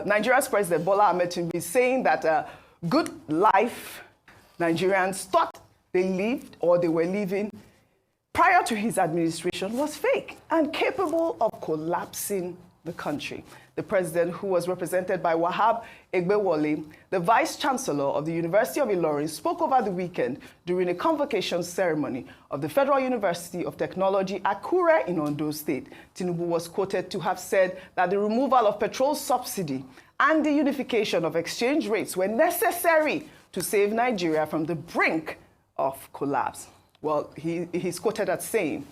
Nigeria's President Bola Tinubu is saying that good life Nigerians thought they lived or they were living prior to his administration was fake and capable of collapsing the country. The president, who was represented by Wahab Egbewole, the vice-chancellor of the University of Ilorin, spoke over the weekend during a convocation ceremony of the Federal University of Technology, Akure in Ondo State. Tinubu was quoted to have said that the removal of petrol subsidy and the unification of exchange rates were necessary to save Nigeria from the brink of collapse. Well, he's quoted as saying,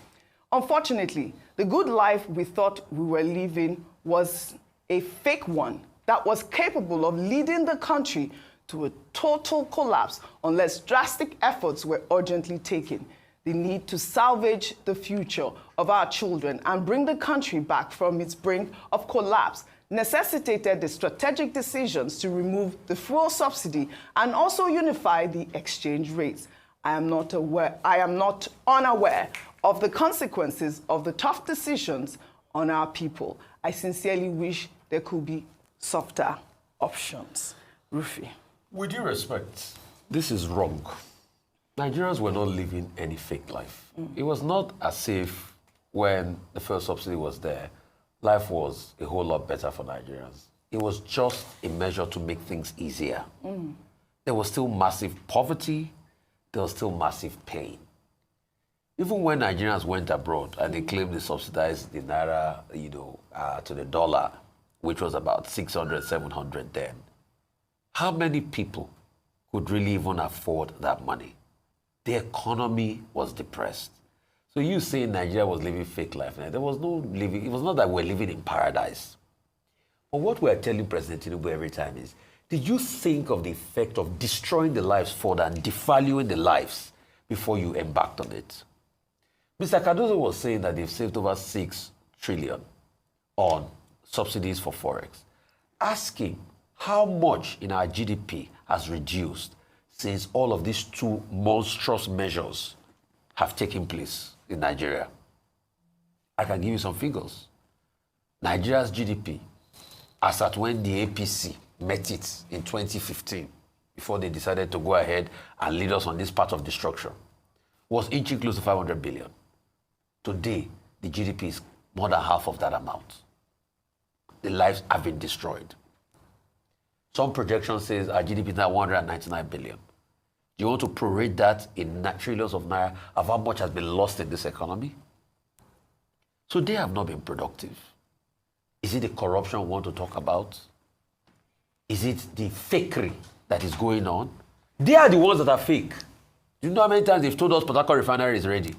"Unfortunately, the good life we thought we were living was a fake one that was capable of leading the country to a total collapse unless drastic efforts were urgently taken. The need to salvage the future of our children and bring the country back from its brink of collapse necessitated the strategic decisions to remove the fuel subsidy and also unify the exchange rates. I am not unaware of the consequences of the tough decisions on our people. I sincerely wish there could be softer options." Rufi. With due respect, this is wrong. Nigerians were not living any fake life. It was not as if when the first subsidy was there, life was a whole lot better for Nigerians. It was just a measure to make things easier. There was still massive poverty. There was still massive pain. Even when Nigerians went abroad and they claimed they subsidized the naira, to the dollar, which was about 600, 700 then, how many people could really even afford that money? The economy was depressed. So you saying Nigeria was living fake life, there was no living, it was not that we're living in paradise. But what we're telling President Tinubu every time is, did you think of the effect of destroying the lives further and devaluing the lives before you embarked on it? Mr. Cardozo was saying that they've saved over 6 trillion on subsidies for Forex. Ask him how much in our GDP has reduced since all of these 2 monstrous measures have taken place in Nigeria. I can give you some figures. Nigeria's GDP, as at when the APC met it in 2015, before they decided to go ahead and lead us on this path of destruction, was inching close to 500 billion. Today, the GDP is more than half of that amount. The lives have been destroyed. Some projection says our GDP is now 199 billion. Do you want to prorate that in trillions of naira of how much has been lost in this economy? So they have not been productive. Is it the corruption we want to talk about? Is it the fakery that is going on? They are the ones that are fake. Do you know how many times they've told us Port Harcourt Refinery is ready?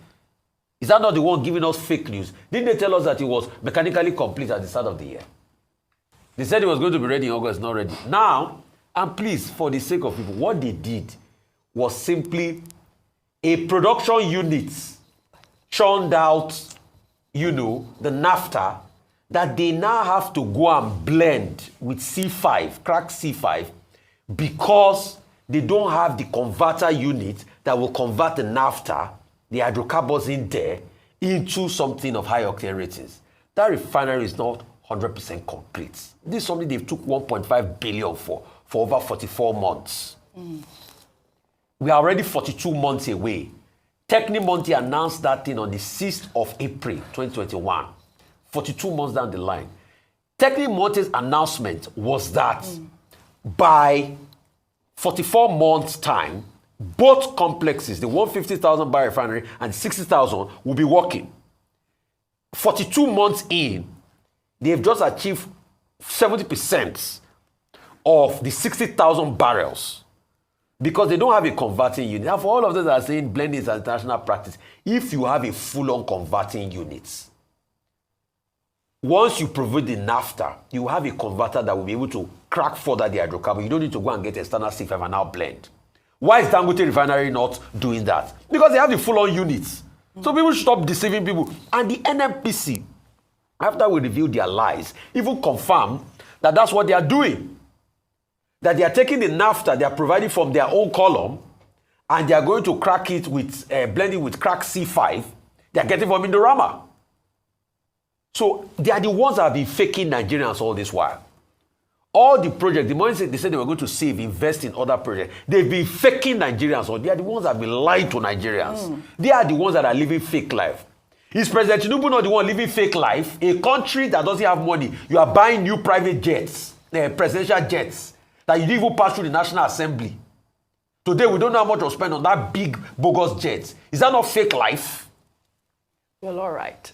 Is that not the one giving us fake news? Didn't they tell us that it was mechanically complete at the start of the year? They said it was going to be ready in August, not ready. Now, and please, for the sake of people, what they did was simply a production unit churned out, the naphtha that they now have to go and blend with C5, cracked C5, because they don't have the converter unit that will convert the naphtha, the hydrocarbons in there, into something of high octane ratings. That refinery is not 100% complete. This is something they took 1.5 billion for over 44 months. We are already 42 months away. Technimonte announced that thing on the 6th of April, 2021. 42 months down the line. Technimonte's announcement was that by 44 months' time, both complexes, the 150,000 barrel refinery and 60,000, will be working. 42 months in, they've just achieved 70% of the 60,000 barrels because they don't have a converting unit. Now, for all of those that are saying blending is an international practice, if you have a full-on converting unit, once you provide the naphtha, you have a converter that will be able to crack further the hydrocarbon. You don't need to go and get external C5 and now blend. Why is Dangote Refinery not doing that? Because they have the full-on units. So people should stop deceiving people. And the NMPC, after we revealed their lies, even confirmed that that's what they are doing. That they are taking the naphtha they are providing from their own column and they are going to crack it with, blending with cracked C5. They are getting from Indorama. So they are the ones that have been faking Nigerians all this while. All the projects, the money they said they were going to save, invest in other projects, they've been faking Nigerians, or they are the ones that have been lying to Nigerians. They are the ones that are living fake life. Is President Tinubu not the one living fake life? A country that doesn't have money, you are buying new private jets, presidential jets, that you didn't even pass through the National Assembly. Today, we don't know how much to spend on that big, bogus jet. Is that not fake life? Well, all right.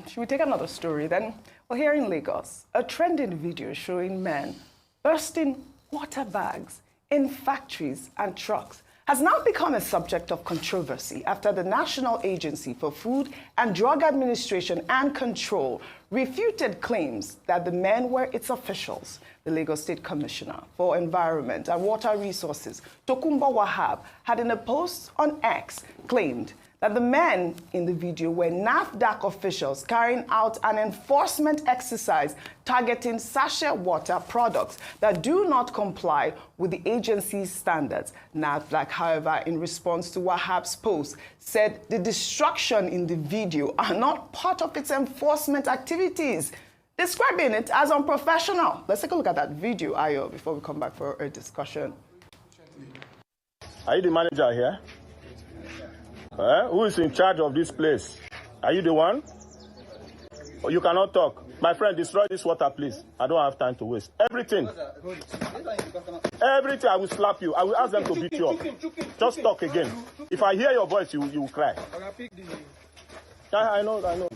Should we take another story then? Well, here in Lagos, a trending video showing men bursting water bags in factories and trucks has now become a subject of controversy after the National Agency for Food and Drug Administration and Control refuted claims that the men were its officials. The Lagos State Commissioner for Environment and Water Resources, Tokunbo Wahab, had in a post on X claimed that the men in the video were NAFDAC officials carrying out an enforcement exercise targeting sachet water products that do not comply with the agency's standards. NAFDAC, however, in response to Wahab's post, said the destruction in the video are not part of its enforcement activities, describing it as unprofessional. Let's take a look at that video, Ayo, before we come back for a discussion. Are you the manager here? Who is in charge of this place? Are you the one? Or you cannot talk. My friend, destroy this water, please. I don't have time to waste. Everything. Everything, I will slap you. I will ask them to beat you up. Just talk again. If I hear your voice, you will cry. I know.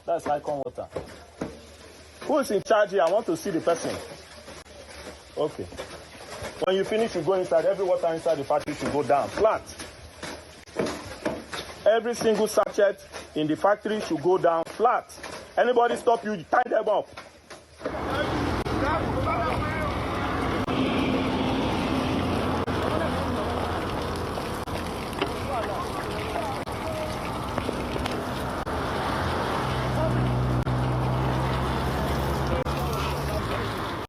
That's icon water. Who is in charge here? I want to see the person. Okay. When you finish, you go inside. Every water inside the factory should go down. Flat. Every single sachet in the factory should go down flat. Anybody stop you, tie them up.